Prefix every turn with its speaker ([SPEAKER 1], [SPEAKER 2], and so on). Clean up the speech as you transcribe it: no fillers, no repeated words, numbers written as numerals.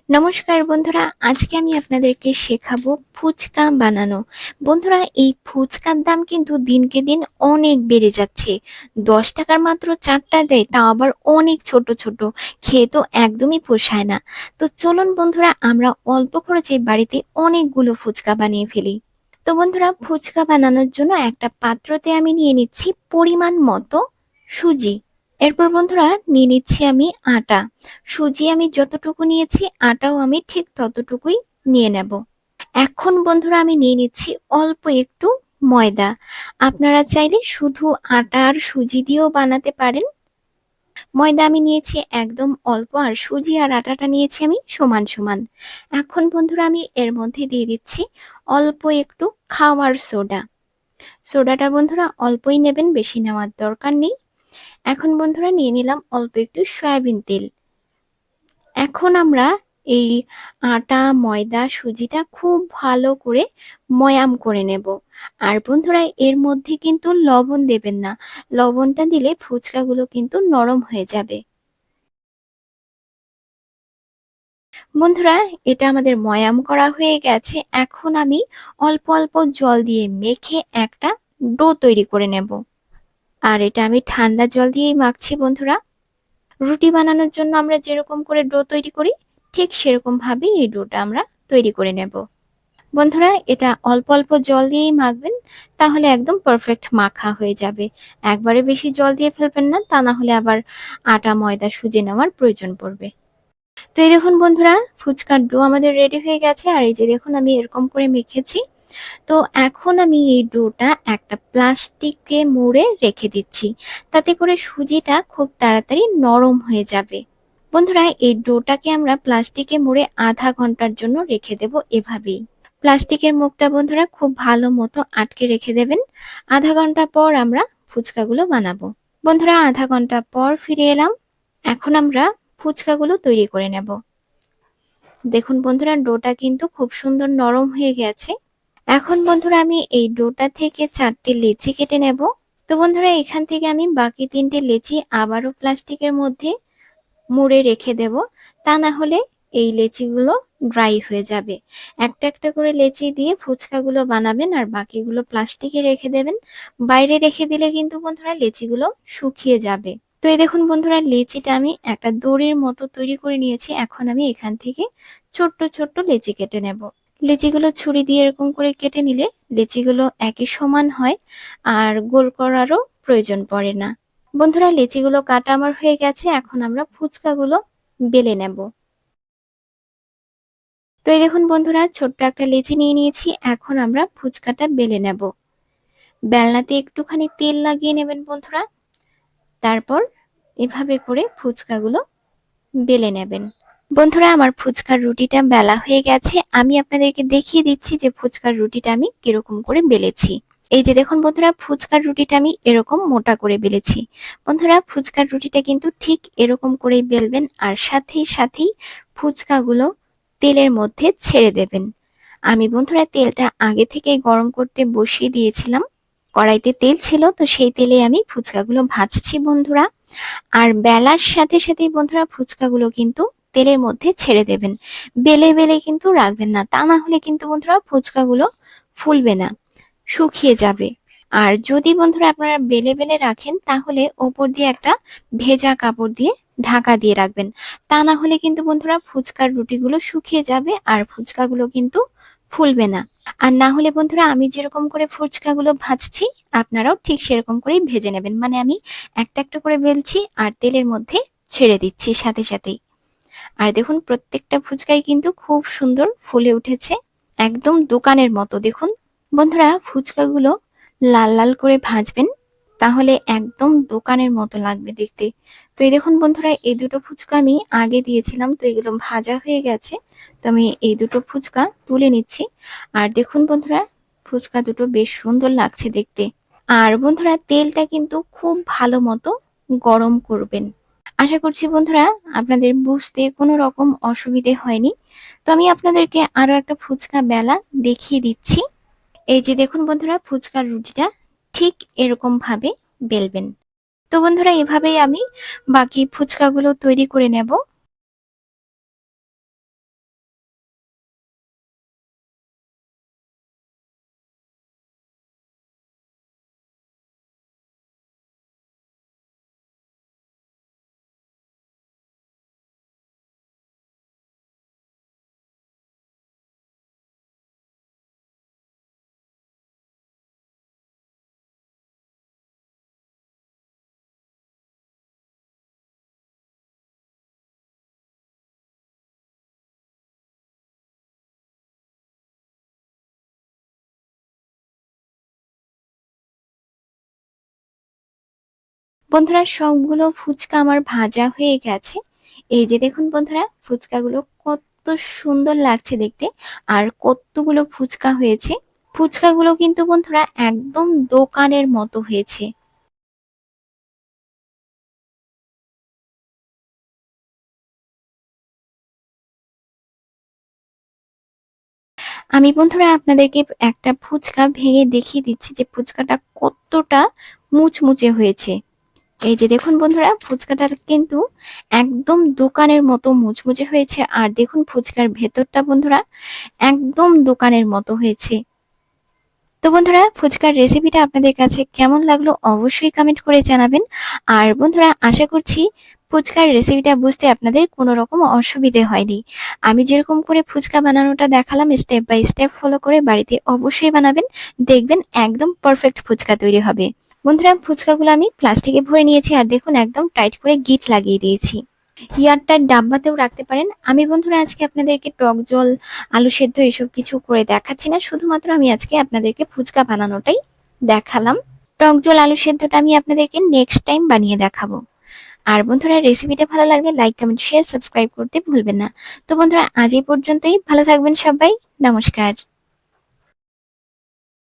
[SPEAKER 1] নমস্কার বন্ধুরা, আজকে আমি আপনাদেরকে শেখাবো ফুচকা বানানো। বন্ধুরা, এই ফুচকার দাম কিন্তু দিনকে দিন অনেক বেড়ে যাচ্ছে। 10 টাকার মাত্র 4টা দেয়, তাও আবার অনেক ছোট ছোট। খেয়ে তো একদমই পোষায় না। তো চলুন বন্ধুরা, আমরা অল্প খরচে বাড়িতে অনেকগুলো ফুচকা বানিয়ে ফেলি। তো বন্ধুরা, ফুচকা বানানোর জন্য একটা পাত্রতে আমি নিয়ে নিচ্ছি পরিমাণ মতো সুজি। এরপর বন্ধুরা নিয়ে নিচ্ছি আমি আটা। সুজি আমি যতটুকু নিয়েছি, আটাও আমি ঠিক ততটুকুই নিয়ে নেব। এখন বন্ধুরা আমি নিয়ে নিচ্ছি অল্প একটু ময়দা। আপনারা চাইলে শুধু আটা আর সুজি দিয়েও বানাতে পারেন। ময়দা আমি নিয়েছি একদম অল্প, আর সুজি আর আটাটা নিয়েছি আমি সমান সমান। এখন বন্ধুরা আমি এর মধ্যে দিয়ে দিচ্ছি অল্প একটু খাওয়ার সোডা। সোডাটা বন্ধুরা অল্পই নেবেন, বেশি নেওয়ার দরকার নেই। এখন বন্ধুরা নিয়ে নিলাম অল্প একটু সয়াবিন তেল। এখন আমরা এই আটা, ময়দা, সুজিটা খুব ভালো করে ময়াম করে নেব। আর বন্ধুরা এর মধ্যে কিন্তু লবণ দেবেন না। লবণটা দিলে ফুচকাগুলো কিন্তু নরম হয়ে যাবে। বন্ধুরা, এটা আমাদের ময়াম করা হয়ে গেছে। এখন আমি অল্প অল্প জল দিয়ে মেখে একটা ডো তৈরি করে নেব। আর এটা আমি ঠান্ডা জল দিয়েই মাখছি বন্ধুরা। রুটি বানানোর জন্য আমরা যেরকম করে ডো তৈরি করি, ঠিক সেরকম ভাবেই এই ডোটা আমরা তৈরি করে নেব। বন্ধুরা, এটা অল্প অল্প জল দিয়েই মাখবেন, তাহলে একদম পারফেক্ট মাখা হয়ে যাবে। একবারে বেশি জল দিয়ে ফেলবেন না, তা না হলে আবার আটা, ময়দা, সুজি নেওয়ার প্রয়োজন পড়বে। তো এই দেখুন বন্ধুরা, ফুচকার ডো আমাদের রেডি হয়ে গেছে। আর এই যে দেখুন আমি এরকম করে মেখেছি। তো এখন আমি এই ডোটা একটা প্লাস্টিকে মুড়ে রেখে দিচ্ছি, তাতে করে সুজিটা খুব তাড়াতাড়ি নরম হয়ে যাবে। বন্ধুরা, এই ডোটাকে আমরা প্লাস্টিকে মুড়ে আধা ঘন্টার জন্য রেখে দেব এভাবেই। প্লাস্টিকের মুখটা বন্ধুরা খুব ভালো মতো আটকে রেখে দেবেন। আধা ঘন্টা পর আমরা ফুচকাগুলো বানাবো। বন্ধুরা, আধা ঘন্টা পর ফিরে এলাম। এখন আমরা ফুচকাগুলো তৈরি করে নেব। দেখুন বন্ধুরা, ডোটা কিন্তু খুব সুন্দর নরম হয়ে গেছে। এখন বন্ধুরা আমি এই ডোটা থেকে 4টে লেচি কেটে নেব। তো বন্ধুরা, এখান থেকে আমি বাকি 3টে লেচি আবারও প্লাস্টিকের মধ্যে মুড়ে রেখে দেব, তা না হলে এই লেচিগুলো ড্রাই হয়ে যাবে। একটা একটা করে লেচি দিয়ে ফুচকাগুলো বানাবেন, আর বাকিগুলো প্লাস্টিকে রেখে দেবেন। বাইরে রেখে দিলে কিন্তু বন্ধুরা লেচিগুলো শুকিয়ে যাবে। তো এই দেখুন বন্ধুরা, লেচিটা আমি একটা দড়ির মতো তৈরি করে নিয়েছি। এখন আমি এখান থেকে ছোট্ট ছোট্ট লেচি কেটে নেব। লেচিগুলো ছুরি দিয়ে এরকম করে কেটে নিলে লেচিগুলো একই সমান হয়, আর গোল করারও প্রয়োজন পড়ে না। বন্ধুরা, লেচিগুলো কাটা আমার হয়ে গেছে। এখন আমরা ফুচকাগুলো বেলে নেব। তো এই দেখুন বন্ধুরা, ছোট্ট একটা লেচি নিয়ে নিয়েছি। এখন আমরা ফুচকাটা বেলে নেব। বেলনাতে একটুখানি তেল লাগিয়ে নেবেন বন্ধুরা। তারপর এভাবে করে ফুচকাগুলো বেলে নেবেন। বন্ধুরা, আমার ফুচকার রুটিটা বেলা হয়ে গেছে। আমি আপনাদেরকে দেখিয়ে দিচ্ছি যে ফুচকার রুটিটা আমি কিরকম করে বেলেছি। এই যে দেখুন বন্ধুরা, ফুচকার রুটিটা আমি এরকম মোটা করে বেলেছি। বন্ধুরা, ফুচকার রুটিটা কিন্তু ঠিক এরকম করেই বেলবেন, আর সাথেই সাথেই ফুচকাগুলো তেলের মধ্যে ছেড়ে দেবেন। আমি বন্ধুরা তেলটা আগে থেকেই গরম করতে বসিয়ে দিয়েছিলাম। কড়াইতে তেল ছিল, তো সেই তেলে আমি ফুচকাগুলো ভাজছি বন্ধুরা। আর বেলার সাথে সাথেই বন্ধুরা ফুচকাগুলো কিন্তু তেলের মধ্যে ছেড়ে দেবেন। বেলে বেলে কিন্তু রাখবেন না, তা না হলে কিন্তু বন্ধুরা ফুচকাগুলো ফুলবে না, শুকিয়ে যাবে। আর যদি বন্ধুরা আপনারা বেলে বেলে রাখেন, তাহলে ওপর দিয়ে একটা ভেজা কাপড় দিয়ে ঢাকা দিয়ে রাখবেন। তা না হলে কিন্তু বন্ধুরা ফুচকার রুটিগুলো শুকিয়ে যাবে, আর ফুচকাগুলো কিন্তু ফুলবে না। আর না হলে বন্ধুরা আমি যেরকম করে ফুচকাগুলো ভাজছি, আপনারাও ঠিক সেরকম করেই ভেজে নেবেন। মানে আমি একটা একটা করে বেলছি আর তেলের মধ্যে ছেড়ে দিচ্ছি সাথে সাথেই। আর দেখুন প্রত্যেকটা ফুচকাই কিন্তু খুব সুন্দর ফুলে উঠেছে, একদম দোকানের মতো। দেখুন বন্ধুরা, ফুচকাগুলো লাল লাল করে ভাজবেন, তাহলে একদম দোকানের মতো লাগবে দেখতে। তো এই দেখুন বন্ধুরা, এই দুটো ফুচকা আমি আগে দিয়েছিলাম, তো এগুলো ভাজা হয়ে গেছে। তো আমি এই দুটো ফুচকা তুলে নিচ্ছি। আর দেখুন বন্ধুরা, ফুচকা দুটো বেশ সুন্দর লাগছে দেখতে। আর বন্ধুরা, তেলটা কিন্তু খুব ভালো মতো গরম করবেন। আশা করছি বন্ধুরা আপনাদের বুঝতে কোনো রকম অসুবিধে হয়নি। তো আমি আপনাদেরকে আরো একটা ফুচকা বেলা দেখিয়ে দিচ্ছি। এই যে দেখুন বন্ধুরা, ফুচকার রুটিটা ঠিক এরকম ভাবে বেলবেন। তো বন্ধুরা, এভাবেই আমি বাকি ফুচকাগুলো তৈরি করে নেব। বন্ধুরা সবগুলো ফুচকা আমার ভাজা হয়ে গেছে। এই যে দেখুন বন্ধুরা, ফুচকাগুলো কত সুন্দর লাগছে দেখতে, আর কতগুলো ফুচকা হয়েছে। ফুচকাগুলো কিন্তু বন্ধুরা একদম দোকানের মতো হয়েছে। আমি বন্ধুরা আপনাদেরকে একটা ফুচকা ভেঙে দেখিয়ে দিচ্ছি যে ফুচকাটা কতটা মুচমুচে হয়েছে। এই যে দেখুন বন্ধুরা, ফুচকাটা কিন্তু একদম দোকানের মতো মুচমুচে হয়েছে, আর দেখুন ফুচকার ভেতরটা বন্ধুরা একদম দোকানের মতো হয়েছে। তো বন্ধুরা, ফুচকার রেসিপিটা আপনাদের কাছে কেমন লাগলো অবশ্যই কমেন্ট করে জানাবেন। আর বন্ধুরা, আশা করছি ফুচকার রেসিপিটা বুঝতে আপনাদের কোনো রকম অসুবিধে হয়নি। আমি যেরকম করে ফুচকা বানানোটা দেখালাম স্টেপ বাই স্টেপ ফলো করে বাড়িতে অবশ্যই বানাবেন, দেখবেন একদম পারফেক্ট ফুচকা তৈরি হবে। বন্ধুরা, ফুচকাগুলো আমি প্লাস্টিকে ভরে নিয়েছি, আর দেখুন একদম টাইট করে গিট লাগিয়ে দিয়েছি। এয়ারটাইট ডাব্বাতেও রাখতে পারেন। আমি বন্ধুরা আজকে আপনাদেরকে টক জল, আলু সেদ্ধ এসব কিছু করে দেখাচ্ছি না, শুধুমাত্র আমি আজকে আপনাদেরকে ফুচকা বানানোটাই দেখালাম। টক জল, আলু সেদ্ধটা আমি আপনাদেরকে নেক্সট টাইম বানিয়ে দেখাবো। আর বন্ধুরা, রেসিপিটা ভালো লাগলে লাইক, কমেন্ট, শেয়ার, সাবস্ক্রাইব করতে ভুলবেন না। তো বন্ধুরা, আজ এই পর্যন্তই। ভালো থাকবেন সবাই। নমস্কার।